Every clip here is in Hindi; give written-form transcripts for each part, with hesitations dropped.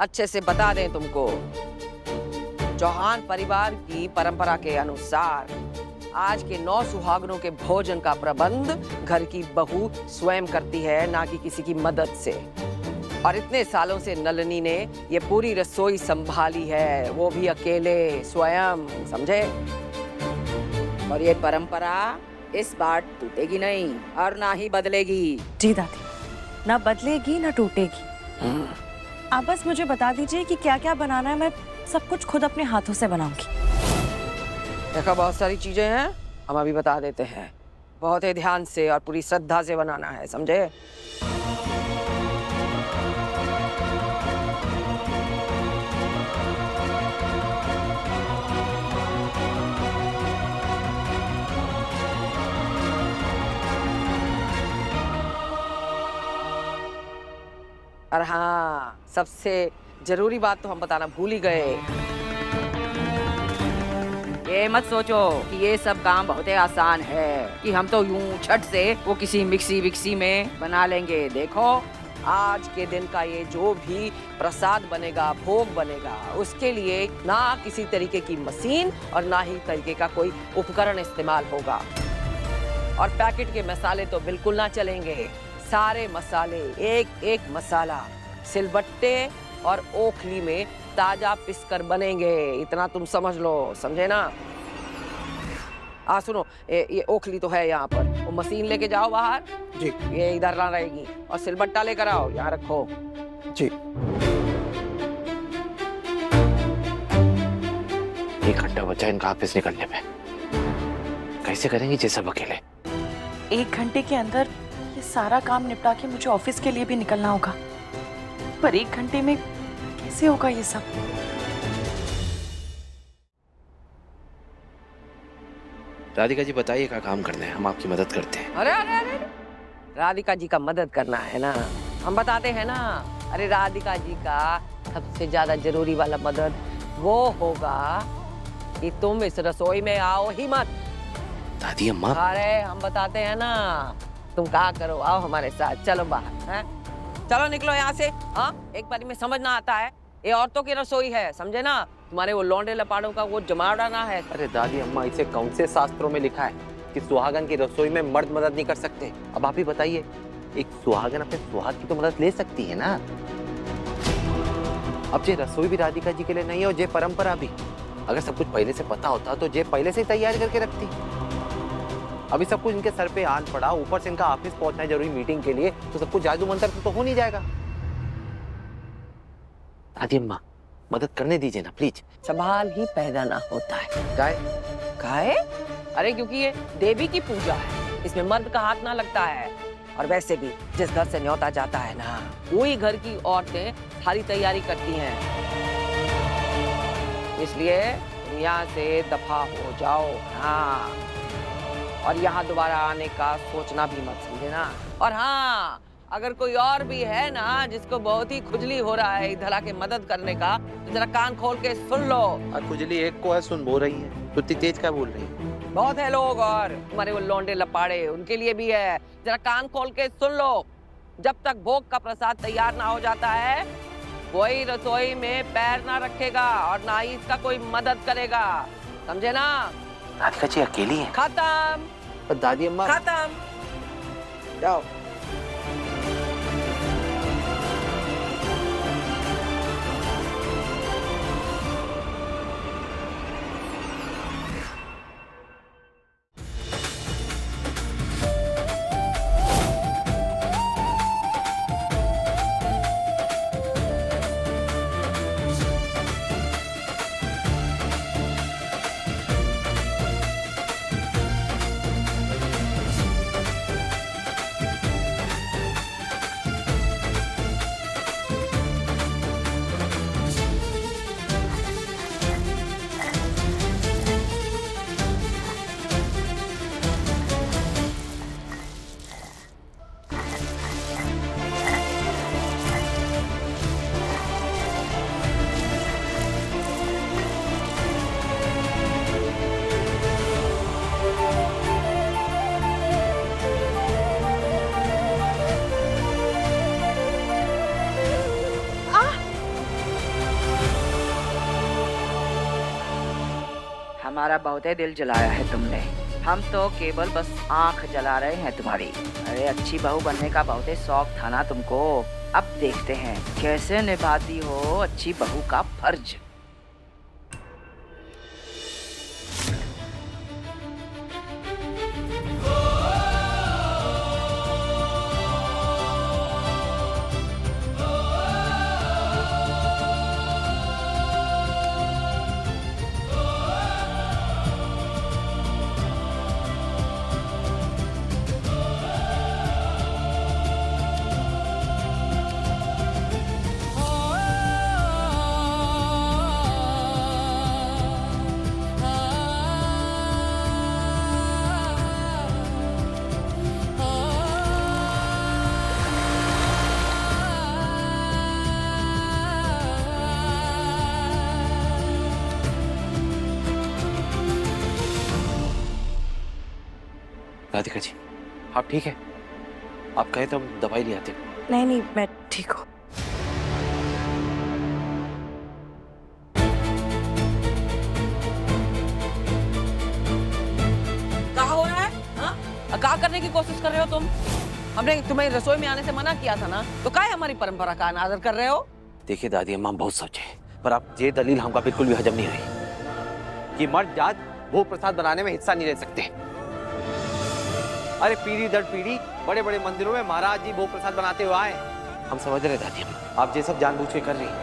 अच्छे से बता दें तुमको। चौहान परिवार की परंपरा के अनुसार आज के 9 सुहागनों के भोजन का प्रबंध घर की बहू स्वयं करती है, ना कि किसी की मदद से। और इतने सालों से नलिनी ने ये पूरी रसोई संभाली है, वो भी अकेले स्वयं, समझे? और ये परंपरा इस बार टूटेगी नहीं और ना ही बदलेगी। जी दादी, ना बदलेगी ना टूटेगी। आप बस मुझे बता दीजिए कि क्या क्या बनाना है, मैं सब कुछ खुद अपने हाथों से बनाऊंगी। देखो बहुत सारी चीजें हैं, हम अभी बता देते हैं। बहुत ही ध्यान से और पूरी श्रद्धा से बनाना है, समझे? और हाँ, सबसे जरूरी बात तो हम बताना भूल ही गए। ये मत सोचो कि ये सब काम बहुत ही आसान है, कि हम तो यूं छट से वो किसी मिक्सी विक्सी में बना लेंगे। देखो, आज के दिन का ये जो भी प्रसाद बनेगा, भोग बनेगा, उसके लिए ना किसी तरीके की मशीन और ना ही तरीके का कोई उपकरण इस्तेमाल होगा। और पैकेट के मसाले तो बिल्कुल ना चलेंगे। सारे मसाले, एक एक मसाला सिलबट्टे और ओखली में ताजा पिसकर बनेंगे। इतना तुम समझ लो, समझे ना? सुनो, ये ओखली तो है यहाँ पर, वो मशीन लेके जाओ बाहर जी, ये इधर ना रहेगी। और सिलबट्टा लेकर आओ, यहाँ रखो जी। 1 घंटा बचा इनका ऑफिस निकलने में, कैसे करेंगे ये सब अकेले? 1 घंटे के अंदर ये सारा काम निपटा के मुझे ऑफिस के लिए भी निकलना होगा, पर 1 घंटे में कैसे होगा ये सब? राधिका जी बताइए क्या काम करना है, हम आपकी मदद करते हैं। अरे अरे अरे, राधिका जी का मदद करना है ना, हम बताते हैं ना। अरे राधिका जी का सबसे ज्यादा जरूरी वाला मदद वो होगा कि तुम इस रसोई में आओ ही मत। दादी अम्मा, अरे हम बताते हैं ना, तुम क्या करो, आओ हमारे साथ, चलो बाहर हैं? चलो निकलो यहाँ से। हाँ, एक बारी में समझ ना आता है, ये औरतों की रसोई है, समझे ना? तुम्हारे वो लौंडे लपाड़ों का वो जमावड़ा है। अरे दादी अम्मा, इसे कौन से शास्त्रों में लिखा है कि सुहागन की रसोई में मर्द मदद नहीं कर सकते? अब आप ही बताइए, एक सुहागन अपने सुहाग की तो मदद ले सकती है ना। अब ये रसोई भी राधिका जी के लिए नहीं है और ये परंपरा भी। अगर सब कुछ पहले से पता होता तो ये पहले से ही तैयार करके रखती। अभी सब कुछ इनके सर पे आन पड़ा, ऊपर से इनका ऑफिस पहुंचना है जरूरी मीटिंग के लिए, तो सब कुछ जादू मंत्र तो हो नहीं जाएगा। दादी अम्मा मदद करने दीजिए ना प्लीज। सवाल ही पैदा ना होता है। काय? काहे? अरे क्योंकि ये देवी की पूजा है, इसमें मर्द का हाथ ना लगता है। और वैसे भी जिस घर से न्योता जाता है ना, वही घर की औरतें सारी तैयारी करती हैं। इसलिए यहाँ से दफा हो जाओ। हाँ, और यहाँ दोबारा आने का सोचना भी मत, समझे ना? और हाँ, अगर कोई और भी है ना जिसको बहुत ही खुजली हो रहा है इधर आके मदद करने का, तो जरा कान खोल के सुन लो। और खुजली एक को है, सुन बोल रही है, तो इतनी तेज क्या बोल रही है? बहुत है लोग, और तुम्हारे वो लौंडे लपाड़े, उनके लिए भी है। जरा कान खोल के सुन लो। जब तक भोग का प्रसाद तैयार ना हो जाता है, कोई रसोई में पैर ना रखेगा और ना ही इसका कोई मदद करेगा, समझे ना? राधिका जी अकेली है। खत्म। पर दादी अम्मा, खत्म, जाओ। हमारा बहुत ही दिल जलाया है तुमने। हम तो केवल बस आंख जला रहे हैं तुम्हारी। अरे अच्छी बहू बनने का बहुत ही शौक था ना तुमको। अब देखते हैं कैसे निभाती हो अच्छी बहू का फर्ज। राधिका जी, आप ठीक है? आप कहे तो हम दवाई ले आते। नहीं नहीं, मैं ठीक हूँ। क्या हो रहा है? हाँ? क्या करने की कोशिश कर रहे हो तुम? हमने तुम्हें रसोई में आने से मना किया था ना, तो क्या हमारी परंपरा का अनादर कर रहे हो? देखिए दादी अम्मा, हम बहुत सोचे, पर आप ये दलील हमका बिल्कुल भी हजम नहीं रही कि मर्द जात भोग प्रसाद बनाने में हिस्सा नहीं ले सकते। अरे पीढ़ी दर पीढ़ी बड़े बड़े मंदिरों में महाराज जी भोग प्रसाद बनाते हुए आए। हम समझ रहे दादी अम्मा, आप ये सब जानबूझ के कर रही हैं।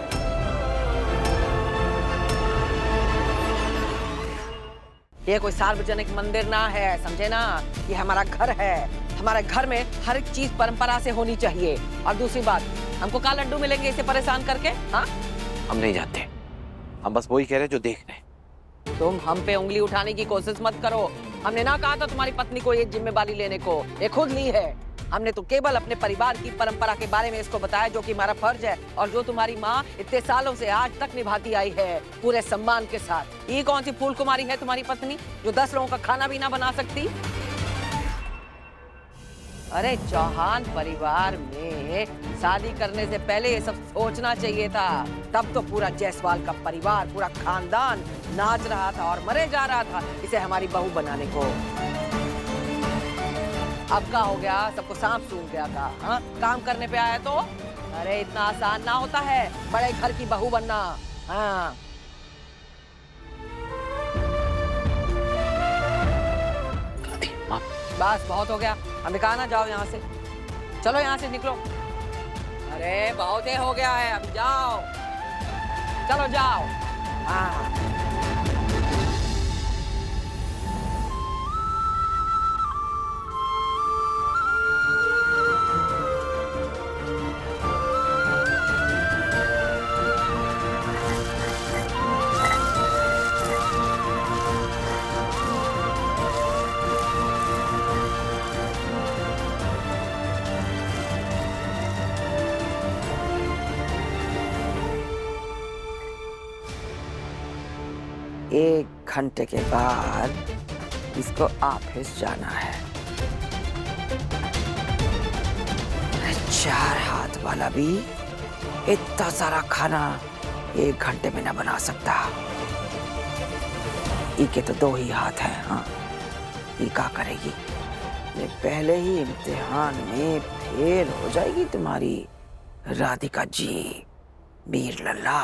ये कोई सार्वजनिक मंदिर ना है, समझे ना? ये हमारा घर है। हमारे घर में हर एक चीज परंपरा से होनी चाहिए। और दूसरी बात, हमको क्या लड्डू मिलेंगे इसे परेशान करके? हाँ, हम नहीं जानते, हम बस वही कह रहे हैं जो देख रहे हैं। तुम हम पे उंगली उठाने की कोशिश मत करो। हमने ना कहा था तुम्हारी पत्नी को ये जिम्मेवारी लेने को, ये खुद ली है। हमने तो केवल अपने परिवार की परंपरा के बारे में इसको बताया, जो कि हमारा फर्ज है और जो तुम्हारी माँ इतने सालों से आज तक निभाती आई है पूरे सम्मान के साथ। ये कौन सी फूल कुमारी है तुम्हारी पत्नी जो 10 लोगों का खाना भी ना बना सकती? अरे चौहान परिवार में शादी करने से पहले ये सब सोचना चाहिए था। तब तो पूरा जायसवाल का परिवार, पूरा खानदान नाच रहा था और मरे जा रहा था इसे हमारी बहू बनाने को। अब क्या हो गया? सबको सांप सूंघ गया था। हाँ, काम करने पे आया तो? अरे इतना आसान ना होता है बड़े घर की बहू बनना। हाँ, दादी अम्मा, बस बहुत हो गया। हमें कहा ना जाओ यहाँ से, चलो यहाँ से निकलो। अरे बहुत ही हो गया है, अब जाओ, चलो जाओ। हाँ, एक घंटे के बाद इसको ऑफिस जाना है। 4 हाथ वाला भी इतना सारा खाना 1 घंटे में ना बना सकता। इनके तो 2 ही हाथ हैं। हाँ, ये क्या करेगी? ये पहले ही इम्तिहान में फेल हो जाएगी तुम्हारी राधिका जी, वीर लल्ला।